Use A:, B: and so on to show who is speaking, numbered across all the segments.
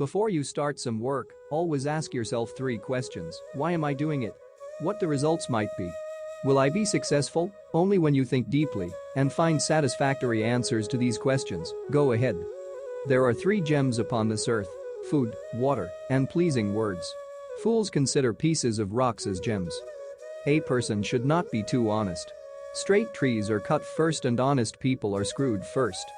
A: Before you start some work, always ask yourself 3 questions. Why am I doing it? What the results might be? Will I be successful? Only when you think deeply and find satisfactory answers to these questions, go ahead. There are 3 gems upon this earth: food, water, and pleasing words. Fools consider pieces of rocks as gems. A person should not be too honest. Straight trees are cut first and honest people are screwed first.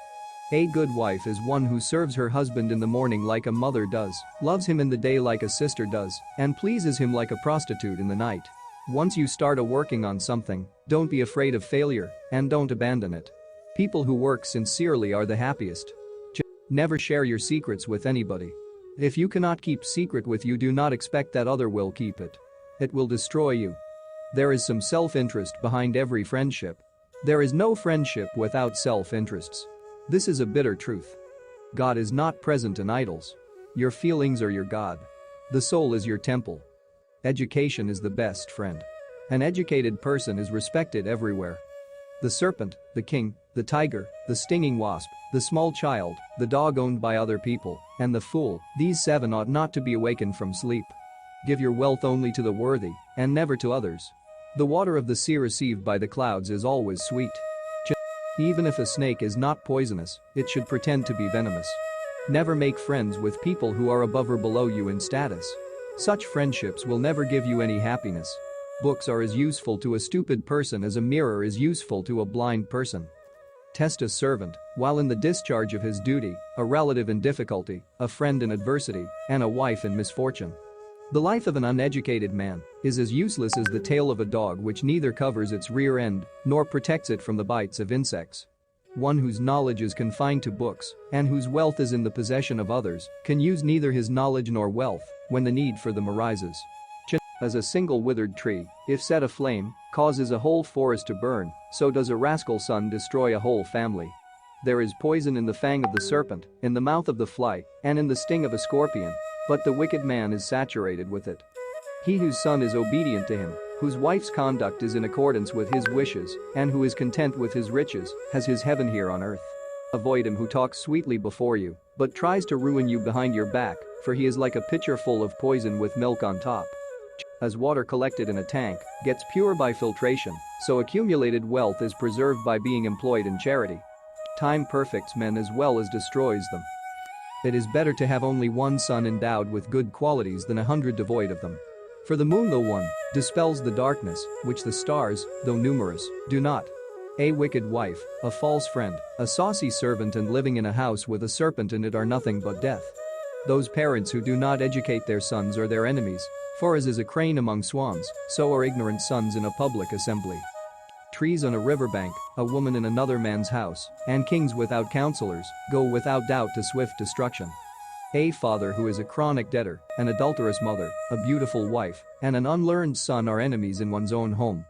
A: A good wife is one who serves her husband in the morning like a mother does, loves him in the day like a sister does, and pleases him like a prostitute in the night. Once you start working on something, don't be afraid of failure and don't abandon it. People who work sincerely are the happiest. Never share your secrets with anybody. If you cannot keep secret with you, do not expect that other will keep it. It will destroy you. There is some self-interest behind every friendship. There is no friendship without self-interests. This is a bitter truth. God is not present in idols. Your feelings are your God. The soul is your temple. Education is the best friend. An educated person is respected everywhere. The serpent, the king, the tiger, the stinging wasp, the small child, the dog owned by other people, and the fool, these 7 ought not to be awakened from sleep. Give your wealth only to the worthy and never to others. The water of the sea received by the clouds is always sweet. Even if a snake is not poisonous, it should pretend to be venomous. Never make friends with people who are above or below you in status. Such friendships will never give you any happiness. Books are as useful to a stupid person as a mirror is useful to a blind person. Test a servant while in the discharge of his duty, a relative in difficulty, a friend in adversity, and a wife in misfortune. The life of an uneducated man is as useless as the tail of a dog which neither covers its rear end nor protects it from the bites of insects. One whose knowledge is confined to books and whose wealth is in the possession of others can use neither his knowledge nor wealth when the need for them arises. As a single withered tree, if set aflame, causes a whole forest to burn, so does a rascal son destroy a whole family. There is poison in the fang of the serpent, in the mouth of the fly, and in the sting of a scorpion, but the wicked man is saturated with it. He whose son is obedient to him, whose wife's conduct is in accordance with his wishes, and who is content with his riches, has his heaven here on earth. Avoid him who talks sweetly before you, but tries to ruin you behind your back, for he is like a pitcher full of poison with milk on top. As water collected in a tank gets pure by filtration, so accumulated wealth is preserved by being employed in charity. Time perfects men as well as destroys them. It is better to have only 1 son endowed with good qualities than 100 devoid of them. For the moon, though one, dispels the darkness, which the stars, though numerous, do not. A wicked wife, a false friend, a saucy servant and living in a house with a serpent in it are nothing but death. Those parents who do not educate their sons are their enemies, for as is a crane among swans, so are ignorant sons in a public assembly. Trees on a riverbank, a woman in another man's house, and kings without counselors go without doubt to swift destruction. A father who is a chronic debtor, an adulterous mother, a beautiful wife, and an unlearned son are enemies in one's own home.